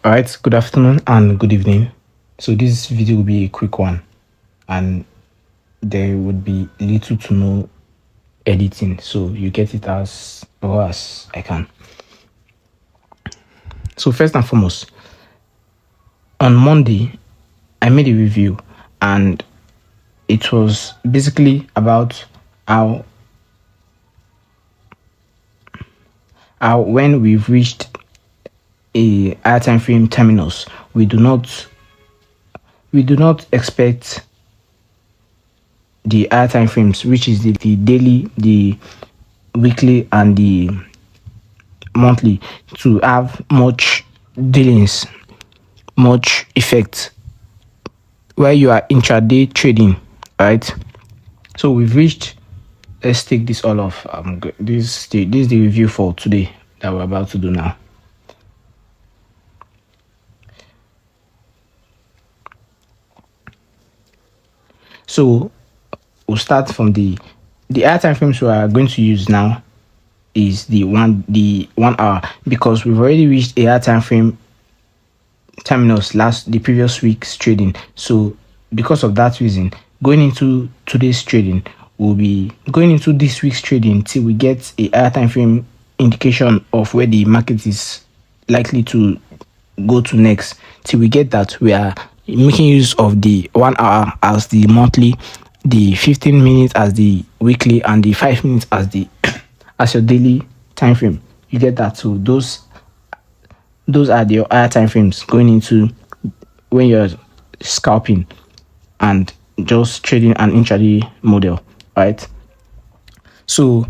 All right, good afternoon and good evening. So this video will be a quick one, and there would be little to no editing, so you get it as raw as I can. So first and foremost, on Monday, I made a review, and it was basically about how when we've reached a higher time frame terminus, we do not expect the higher time frames, which is the daily, the weekly, and the monthly, to have much dealings, much effect where you are intraday trading, right? So we've reached. Let's take this all off. This is the review for today that we're about to do now. So we'll start from the higher time frames we are going to use now is the 1 hour, because we've already reached a higher time frame terminus the previous week's trading. So because of that reason, going into today's trading, we'll be going into this week's trading till we get a higher time frame indication of where the market is likely to go to next. Till we get that, we are making use of the 1 hour as the monthly, the 15 minutes as the weekly, and the 5 minutes as the as your daily time frame. You get that? So those are the higher time frames going into when you're scalping and just trading an intraday model, right? So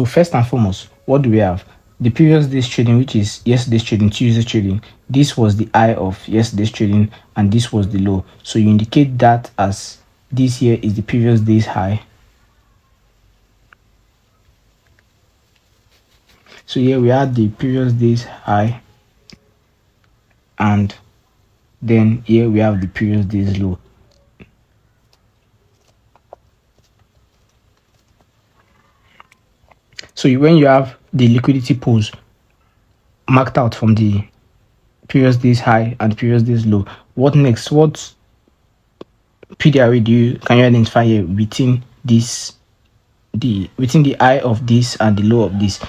first and foremost, what do we have? The previous day's trading, which is yesterday's trading, Tuesday trading. This was the high of yesterday's trading, and this was the low. So you indicate that as this here is the previous day's high. So here we had the previous day's high, and then here we have the previous day's low. So when you have the liquidity pools marked out from the previous day's high and the previous day's low, what next? What PDRA can you identify here between this, between the high of this and the low of this?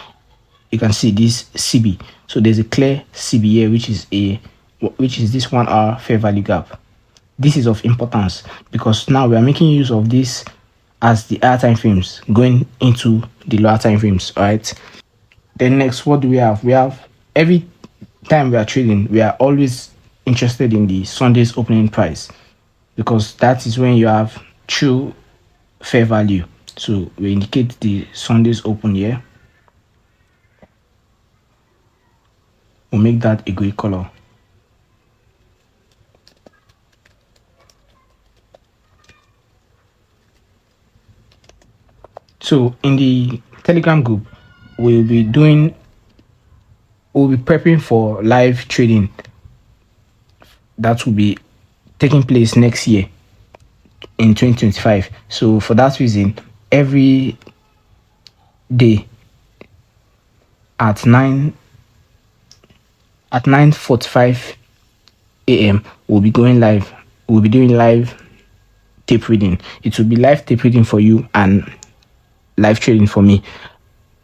You can see this CB. So there's a clear CB here, which is this 1 hour fair value gap. This is of importance because now we are making use of this as the higher time frames going into the lower time frames, right? Then next, what do we have? We have, every time we are trading, we are always interested in the Sunday's opening price, because that is when you have true fair value. So we indicate the Sunday's open here. We'll make that a gray color. So in the Telegram group, we'll be prepping for live trading that will be taking place next year in 2025. So for that reason, every day at 9:45 a.m. we'll be going live. We'll be doing live tape reading. It will be live tape reading for you and live trading for me.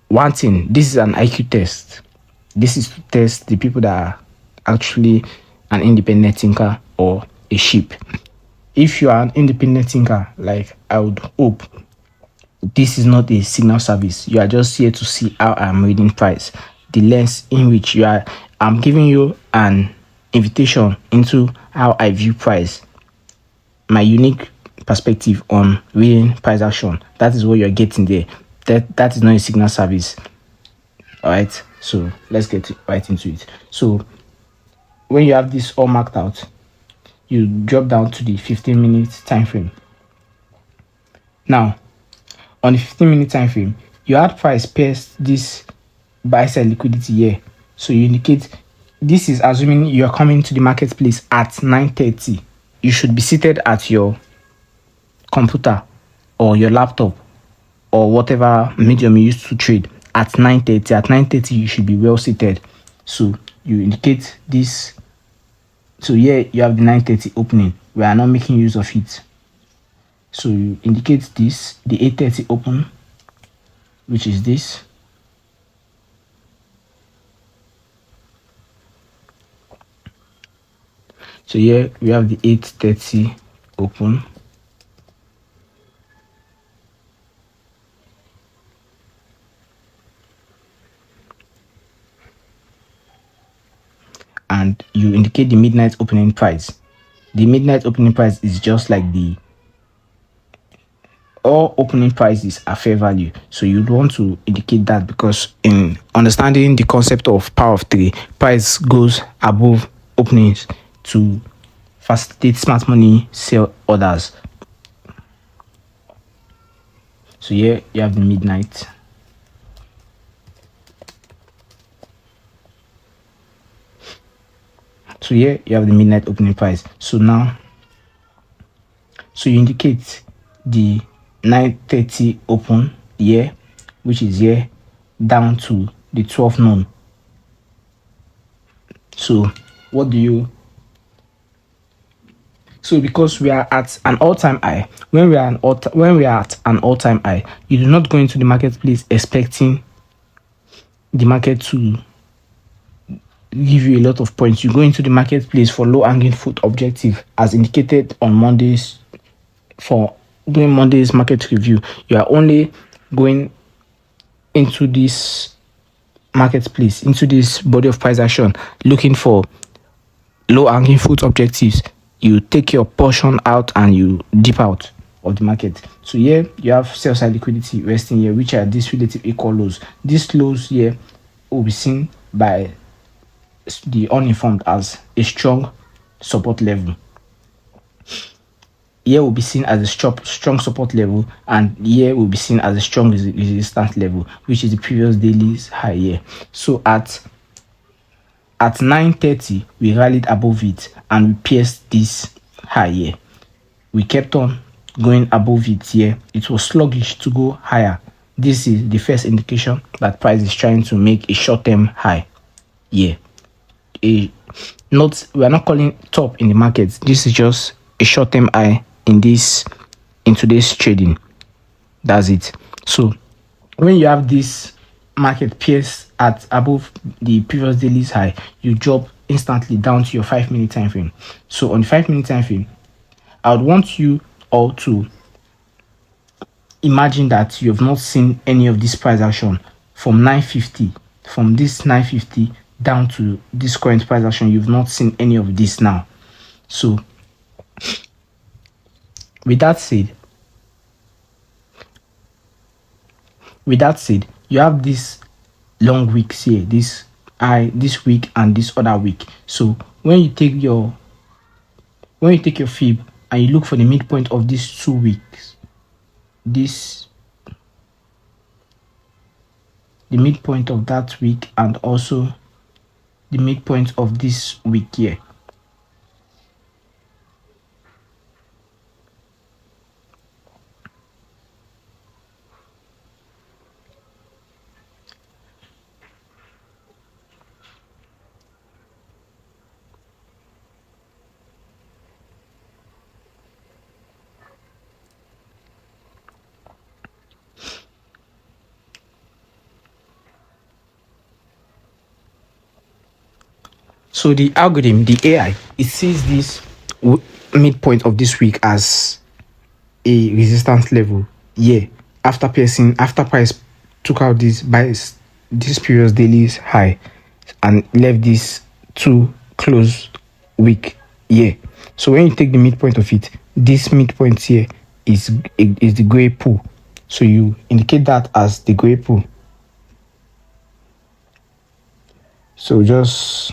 One thing, this is an IQ test. This is to test the people that are actually an independent thinker or a sheep. If you are an independent thinker, like I would hope, this is not a signal service. You are just here to see how I'm reading price, the lens in which I'm giving you an invitation into how I view price, my unique perspective on reading price action. That is what you're getting there. That is not a signal service. All right, so let's get right into it. So when you have this all marked out, you drop down to the 15-minute time frame. Now on the 15-minute time frame, you had price pierce this buy side liquidity here. So you indicate, this is assuming you are coming to the marketplace at 9:30. You should be seated at your computer or your laptop or whatever medium you use to trade at 9:30. At 9:30, you should be well seated. So you indicate this. So here you have the 9:30 opening. We are not making use of it. So you indicate this, the 8:30 open, which is this. So here we have the 8:30 open. And you indicate the midnight opening price. The midnight opening price is just like all opening prices are fair value. So you'd want to indicate that, because in understanding the concept of power of three, price goes above openings to facilitate smart money sell orders. So here you have the midnight. So here you have the midnight opening price. So now, so you indicate the 9:30 open here, which is here, down to the 12 noon. So what do you? So because we are at an all-time high, when we are at an all-time high, you do not go into the marketplace expecting the market to give you a lot of points. You go into the marketplace for low-hanging fruit objective, as indicated on Mondays. For doing Monday's market review, you are only going into this marketplace, into this body of price action, looking for low-hanging fruit objectives. You take your portion out and you dip out of the market. So here you have Sellside liquidity resting here, which are these relative equal lows. These lows here will be seen by the uninformed as a strong support level. Here will be seen as a strong support level, and here will be seen as a strong resistance level, which is the previous daily's high here. So at 9:30 we rallied above it and we pierced this high here. We kept on going above it here. It was sluggish to go higher. This is the first indication that price is trying to make a short-term high here. We are not calling top in the market. This is just a short-term high in today's trading. That's it. So when you have this market pierce at above the previous daily's high, you drop instantly down to your 5-minute time frame. So on the 5-minute time frame, I would want you all to imagine that you have not seen any of this price action from 9:50, from this 9:50 down to this current price action. You've not seen any of this now. So with that said, you have these long weeks here, this week and this other week. So when you take your fib and you look for the midpoint of these 2 weeks, the midpoint of that week and also the midpoint of this week here. So the algorithm, the AI, it sees this midpoint of this week as a resistance level. Yeah, after price took out this previous daily's high and left this 2 close week. Yeah. So when you take the midpoint of it, this midpoint here is the gray pool. So you indicate that as the gray pool. So just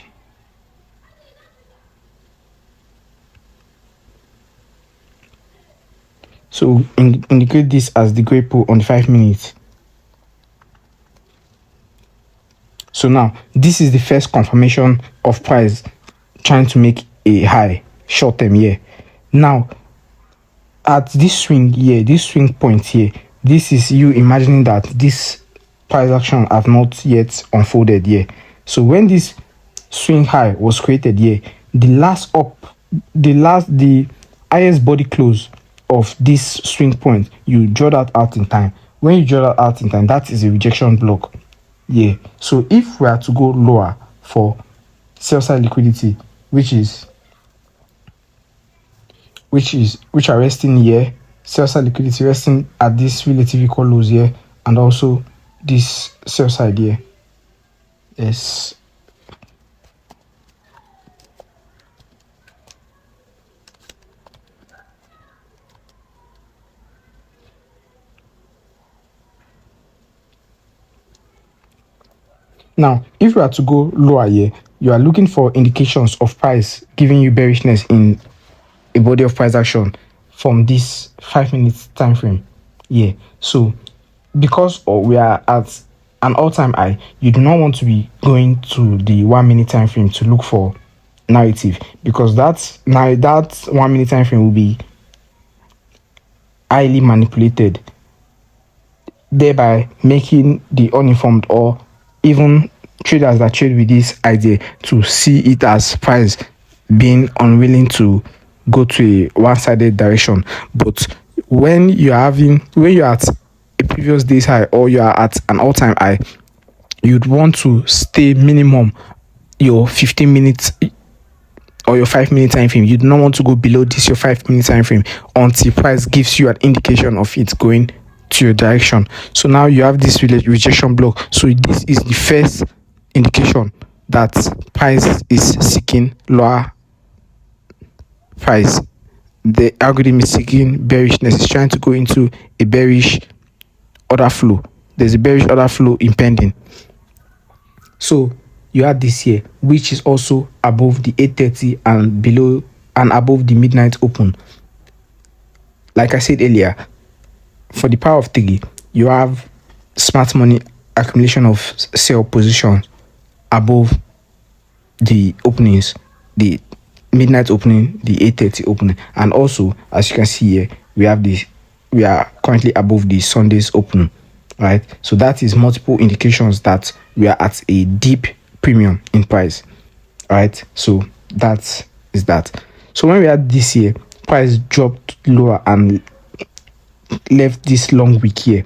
indicate this as the gray pool on the 5 minutes. So now this is the first confirmation of price trying to make a high short term here. Now at this swing here, this swing point here, this is you imagining that this price action have not yet unfolded here. So when this swing high was created here, the highest body close of this swing point, you draw that out in time. When you draw that out in time, that is a rejection block. Yeah. So if we are to go lower for Sellside liquidity, which are resting here, Sellside liquidity resting at this relative equal lows here, and also this Sellside here. Yes. Now, if you are to go lower here, you are looking for indications of price giving you bearishness in a body of price action from this 5 minutes time frame. Yeah. So because we are at an all-time high, you do not want to be going to the 1 minute time frame to look for narrative, because that 1 minute time frame will be highly manipulated, thereby making the uninformed or even traders that trade with this idea to see it as price being unwilling to go to a one-sided direction. But when you're at a previous day's high, or you are at an all-time high, you'd want to stay minimum your 15 minutes or your 5 minute time frame. You do not want to go below this your 5 minute time frame until price gives you an indication of it going to your direction. So now you have this rejection block. So this is the first indication that price is seeking lower price. The algorithm is seeking bearishness. It's trying to go into a bearish order flow. There's a bearish order flow impending. So you have this here, which is also above the 8:30 and below and above the midnight open. Like I said earlier, for the power of 3, you have smart money accumulation of sell position above the openings, the midnight opening, the 8:30 opening, and also, as you can see here, we are currently above the Sunday's open, right? So that is multiple indications that we are at a deep premium in price, right? So that is that. So when we had this here, price dropped lower and left this long wick here.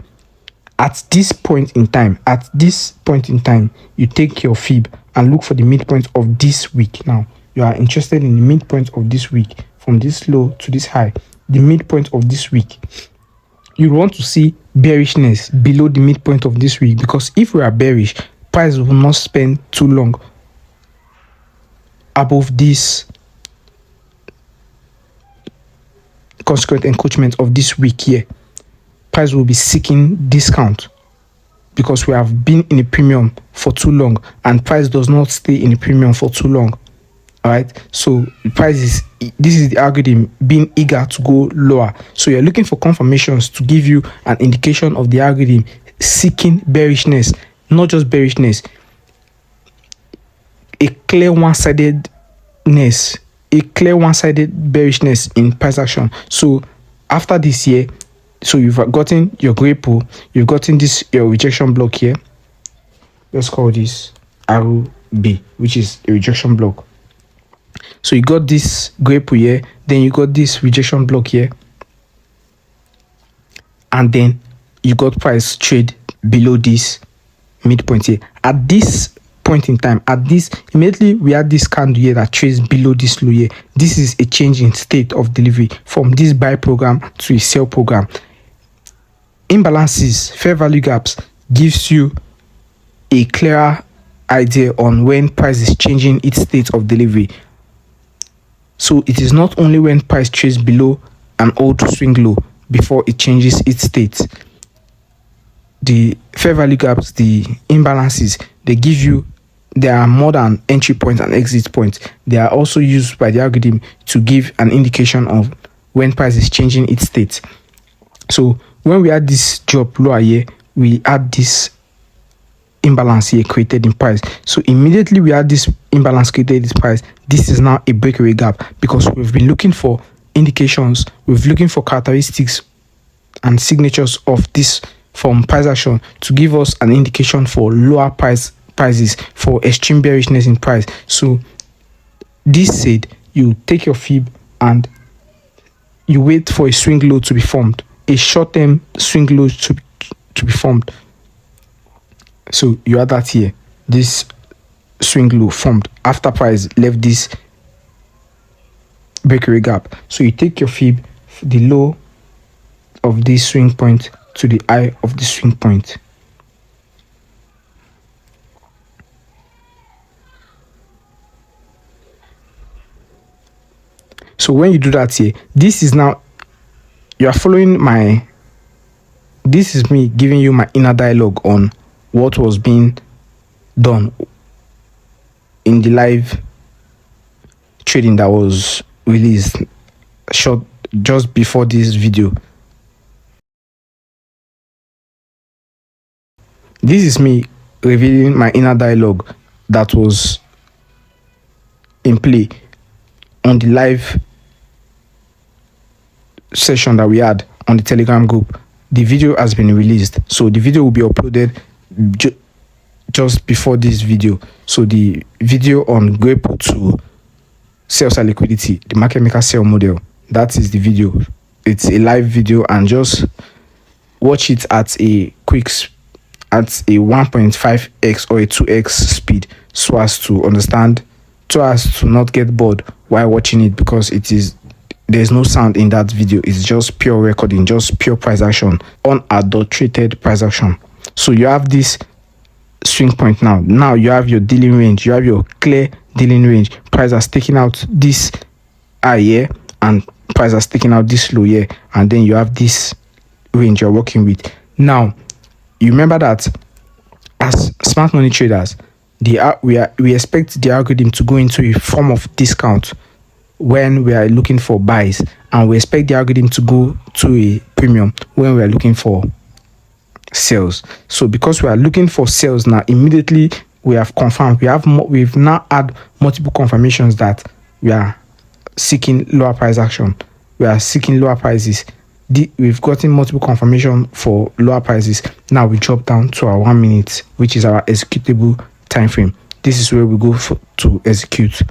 At this point in time, you take your fib and look for the midpoint of this week. Now, you are interested in the midpoint of this week, from this low to this high. The midpoint of this week, you want to see bearishness below the midpoint of this week, because if we are bearish, price will not spend too long above this consequent encroachment of this week here. Price will be seeking discount because we have been in a premium for too long, and price does not stay in a premium for too long. All right, so this is the algorithm being eager to go lower. So you're looking for confirmations to give you an indication of the algorithm seeking bearishness, not just bearishness, a clear one-sided bearishness in price action. So after this year, so you've gotten your gray pool, you've gotten your rejection block here. Let's call this RB, which is a rejection block. So you got this gray pool here, then you got this rejection block here, and then you got price trade below this midpoint here. At this point in time, immediately we had this candle here that trades below this low here. This is a change in state of delivery from this buy program to a sell program. Imbalances, fair value gaps gives you a clearer idea on when price is changing its state of delivery. So it is not only when price trades below an old swing low before it changes its state. The fair value gaps, the imbalances, there are more than entry points and exit points. They are also used by the algorithm to give an indication of when price is changing its state. So when we had this drop lower here, we had this imbalance here created in price. So immediately we had this imbalance created in price. This is now a breakaway gap, because we've been looking for indications, we've looking for characteristics and signatures of this from price action to give us an indication for lower price prices, for extreme bearishness in price. So this said, you take your fib and you wait for a swing low to be formed, a short-term swing low to be formed. So you have that here, this swing low formed after price left this breakaway gap. So you take your fib, the low of this swing point to the high of the swing point. So when you do that here, this is now, you are following my, this is me giving you my inner dialogue on what was being done in the live trading that was released short just before this video. This is me revealing my inner dialogue that was in play on the live session that we had on the Telegram group. The video has been released, so the video will be uploaded just before this video. So the video on Grapo to Sellside liquidity, the market maker sell model, that is the video. It's a live video, and just watch it at a at a 1.5x or a 2x speed, so as to understand, so as to not get bored while watching it, because there's no sound in that video. It's just pure recording, just pure price action, unadulterated price action. So you have this swing point now. Now you have your dealing range, you have your clear dealing range. Price has taken out this high here, and price has taken out this low here, and then you have this range you're working with. Now you remember that as smart money traders, we expect the algorithm to go into a form of discount when we are looking for buys, and we expect the algorithm to go to a premium when we are looking for sales. So because we are looking for sales now, immediately we have confirmed, we've now had multiple confirmations that we are seeking lower price action, we are seeking lower prices. We've gotten multiple confirmation for lower prices. Now we drop down to our 1 minute, which is our executable time frame. This is where we go to execute.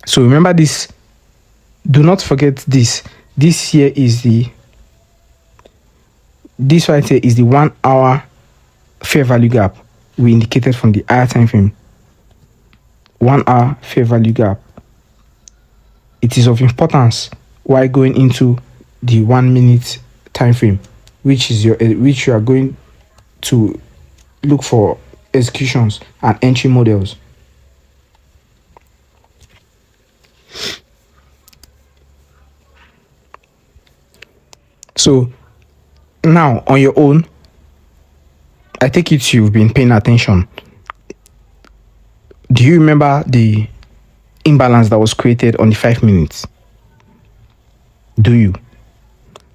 So remember this, do not forget this. This here is this right here is the 1 hour fair value gap we indicated from the higher time frame. 1 hour fair value gap. It is of importance while going into the 1 minute time frame, which you are going to look for executions and entry models. So now on your own, I take it you've been paying attention. Do you remember the imbalance that was created on the 5 minutes? Do you?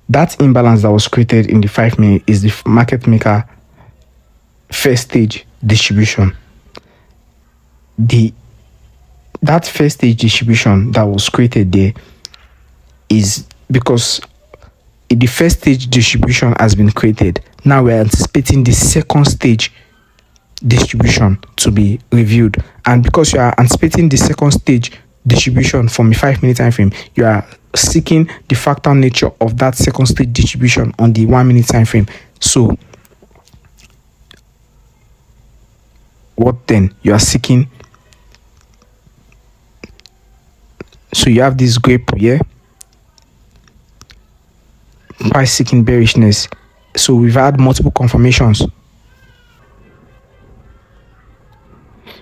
That imbalance that was created in the 5 minutes is the market maker first stage distribution. That first stage distribution that was created there is because the first stage distribution has been created. Now we're anticipating the second stage distribution to be reviewed, and because you are anticipating the second stage distribution from a 5 minute time frame, you are seeking the fractal nature of that second stage distribution on the 1 minute time frame. So what then? You are seeking, so you have this grape here, price seeking bearishness. So we've had multiple confirmations.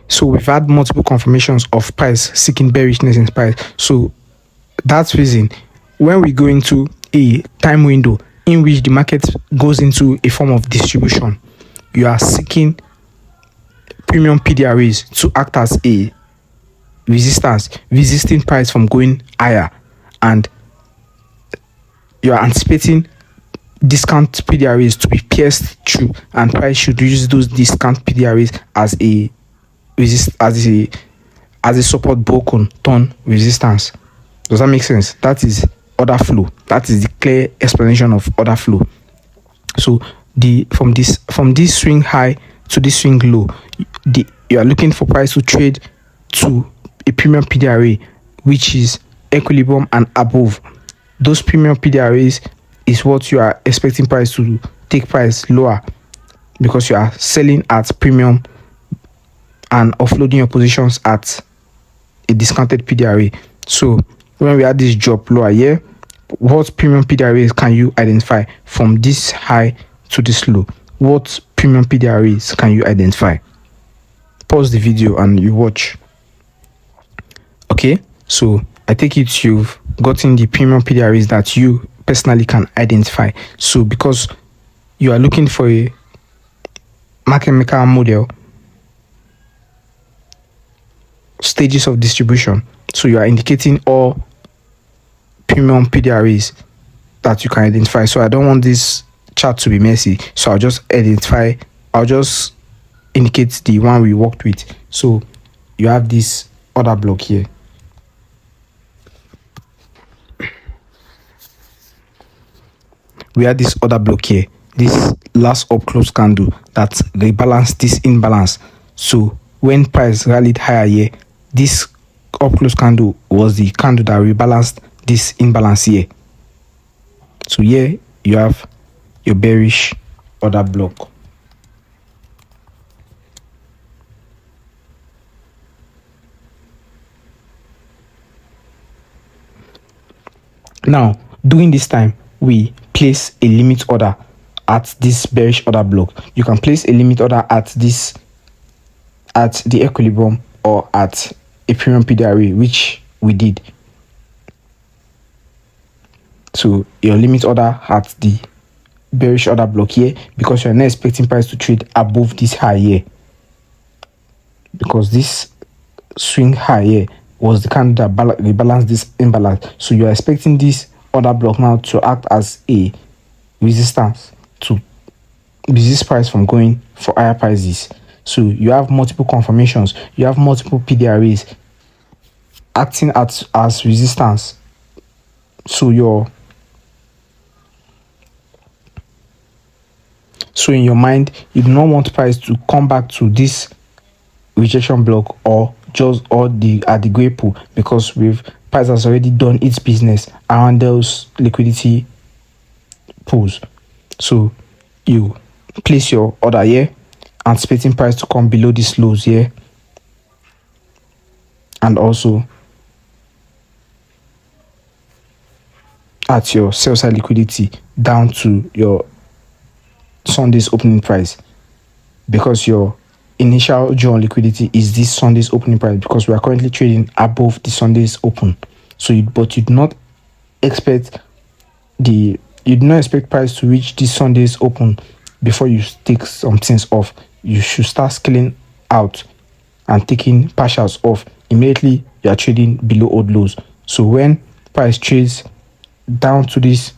So we've had multiple confirmations of price seeking bearishness in price. So that's reason when we go into a time window in which the market goes into a form of distribution, you are seeking premium PDRAs to act as a resistance, resisting price from going higher, and you are anticipating discount PDRAs to be pierced through, and price should use those discount PDRAs as a support broken turn resistance. Does that make sense? That is order flow. That is the clear explanation of order flow. So from this swing high to this swing low, you are looking for price to trade to a premium PDRA, which is equilibrium and above. Those premium PDRAs is what you are expecting price to take price lower, because you are selling at premium and offloading your positions at a discounted PDRA. So when we had this drop lower here, what premium PDRAs can you identify from this high to this low? What premium PDRAs can you identify? Pause the video and you watch. Okay, so I take it you've gotten the premium PDRAs that you personally can identify. So because you are looking for a market maker model, stages of distribution, so you are indicating all premium PDRAs that you can identify. So I don't want this chart to be messy, so I'll just indicate the one we worked with. So you have this order block here. We had this order block here, this last up close candle that rebalanced this imbalance. So when price rallied higher here, this up close candle was the candle that rebalanced this imbalance here. So here you have your bearish order block. Now during this time, we place a limit order at this bearish order block. You can place a limit order at the equilibrium or at a premium PDRA, which we did. So your limit order at the bearish order block here, because you're not expecting price to trade above this high here, because this swing high here was the candle that rebalanced this imbalance. So you are expecting this order block now to act as a resistance to resist price from going for higher prices. So you have multiple confirmations, you have multiple PDRAs acting as resistance. So in your mind, you do not want price to come back to this rejection block or at the gray pool, because price has already done its business around those liquidity pools. So you place your order here, anticipating price to come below these lows here, and also at your sell side liquidity down to your Sunday's opening price, because your initial draw on liquidity is this Sunday's opening price, because we are currently trading above the Sunday's open. So but you do not expect price to reach this Sunday's open before you take some things off. You should start scaling out and taking partials off immediately you are trading below old lows. So when price trades down to this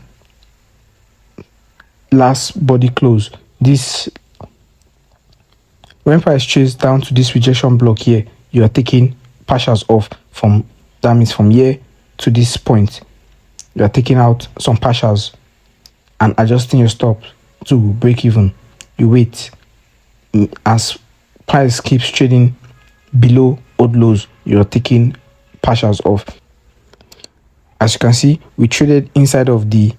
last body close, when price trades down to this rejection block here, you are taking partials off. That means from here to this point, you are taking out some partials and adjusting your stop to break even. You wait. As price keeps trading below old lows, you are taking partials off. As you can see, we traded inside of the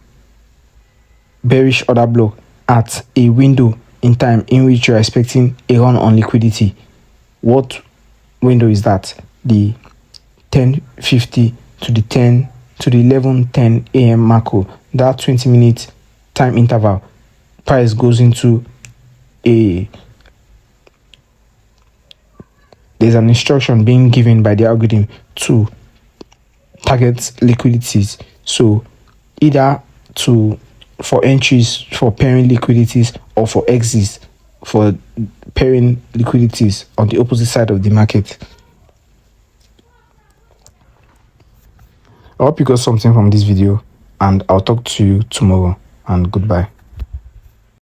bearish order block at a window in time in which you are expecting a run on liquidity. What window is that? The 10:50 to the 11:10 a.m. macro. That 20-minute time interval, price goes into there's an instruction being given by the algorithm to target liquidities. So either for entries for pairing liquidities or for exits for pairing liquidities on the opposite side of the market. I hope you got something from this video, and I'll talk to you tomorrow, and goodbye.